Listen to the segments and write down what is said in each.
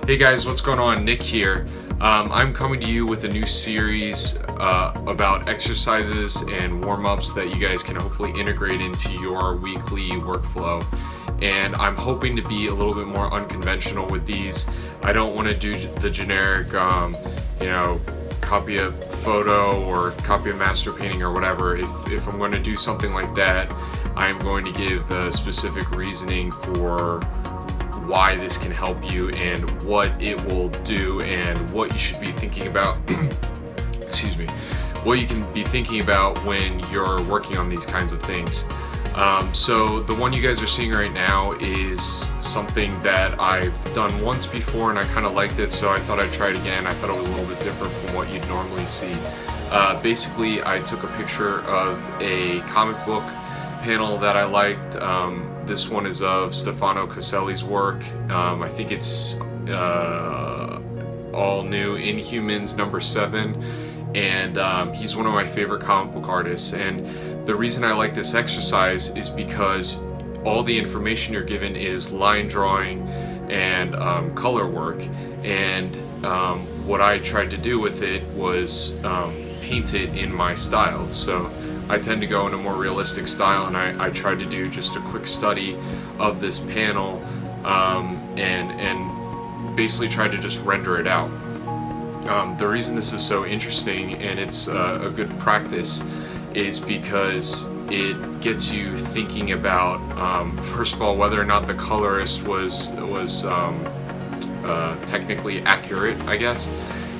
Hey guys, what's going on? Nick here. I'm coming to you with a new series about exercises and warm-ups that you guys can hopefully integrate into your weekly workflow. And I'm hoping to be a little bit more unconventional with these. I don't want to do the generic, copy a photo or copy a master painting or whatever. If I'm going to do something like that, I'm going to give a specific reasoning for why this can help you and what it will do and what you should be thinking about excuse me, what you can be thinking about when you're working on these kinds of things. So the one you guys are seeing right now is something that I've done once before and I kind of liked it, so I thought I'd try it again. I thought it was a little bit different from what you'd normally see. Basically, I took a picture of a comic book panel that I liked. This one is of Stefano Caselli's work. I think it's All-New Inhumans #7, and he's one of my favorite comic book artists. And the reason I like this exercise is because all the information you're given is line drawing and color work, and what I tried to do with it was paint it in my style. So I tend to go in a more realistic style, and I tried to do just a quick study of this panel and basically tried to just render it out. The reason this is so interesting and it's a good practice is because it gets you thinking about, first of all, whether or not the colorist was technically accurate, I guess,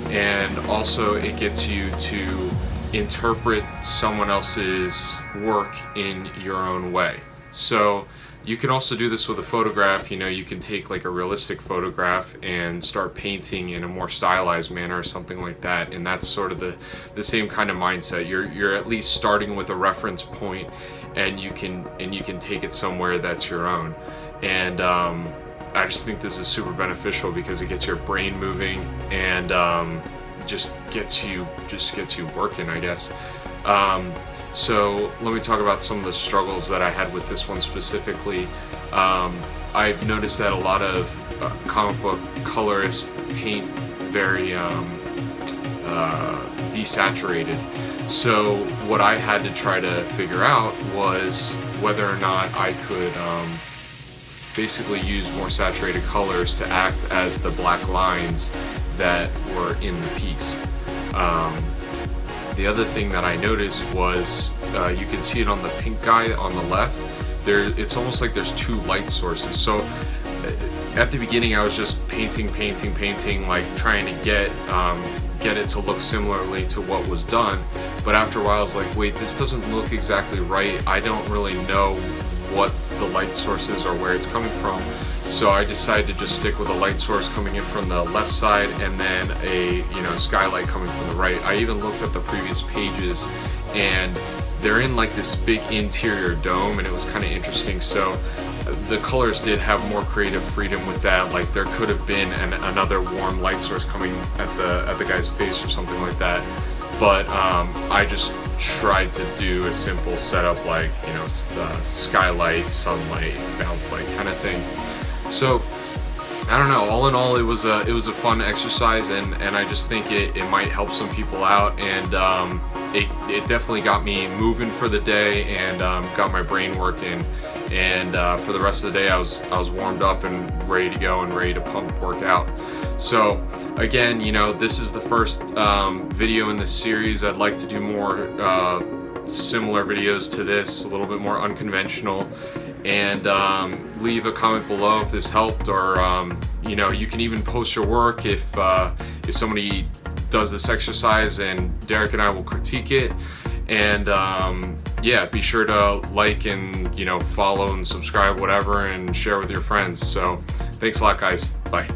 and also it gets you to interpret someone else's work in your own way. So you can also do this with a photograph. You can take like a realistic photograph and start painting in a more stylized manner or something like that, and that's sort of the same kind of mindset. You're at least starting with a reference point, and you can take it somewhere that's your own. And I just think this is super beneficial because it gets your brain moving and just gets you working, I guess. So let me talk about some of the struggles that I had with this one specifically. I've noticed that a lot of comic book colorists paint very desaturated. So what I had to try to figure out was whether or not I could basically use more saturated colors to act as the black lines that were in the piece. The other thing that I noticed was you can see it on the pink guy on the left. It's almost like there's two light sources. So at the beginning I was just painting, like trying to get it to look similarly to what was done. But after a while I was like, wait, this doesn't look exactly right. I don't really know what the light source is or where it's coming from. So I decided to just stick with a light source coming in from the left side and then a skylight coming from the right. I even looked at the previous pages and they're in like this big interior dome, and it was kind of interesting. So the colors did have more creative freedom with that. Like there could have been another warm light source coming at the guy's face or something like that. But I just tried to do a simple setup like skylight, sunlight, bounce light kind of thing. So I don't know, all in all it was a fun exercise, and I just think it might help some people out, and it definitely got me moving for the day and got my brain working, and for the rest of the day I was warmed up and ready to go and ready to work out. So again, this is the first video in this series. I'd like to do more similar videos to this, a little bit more unconventional, and leave a comment below if this helped, or you can even post your work if somebody does this exercise, and Derek and I will critique it. And yeah, be sure to like and follow and subscribe, whatever, and share with your friends. So thanks a lot, guys. Bye.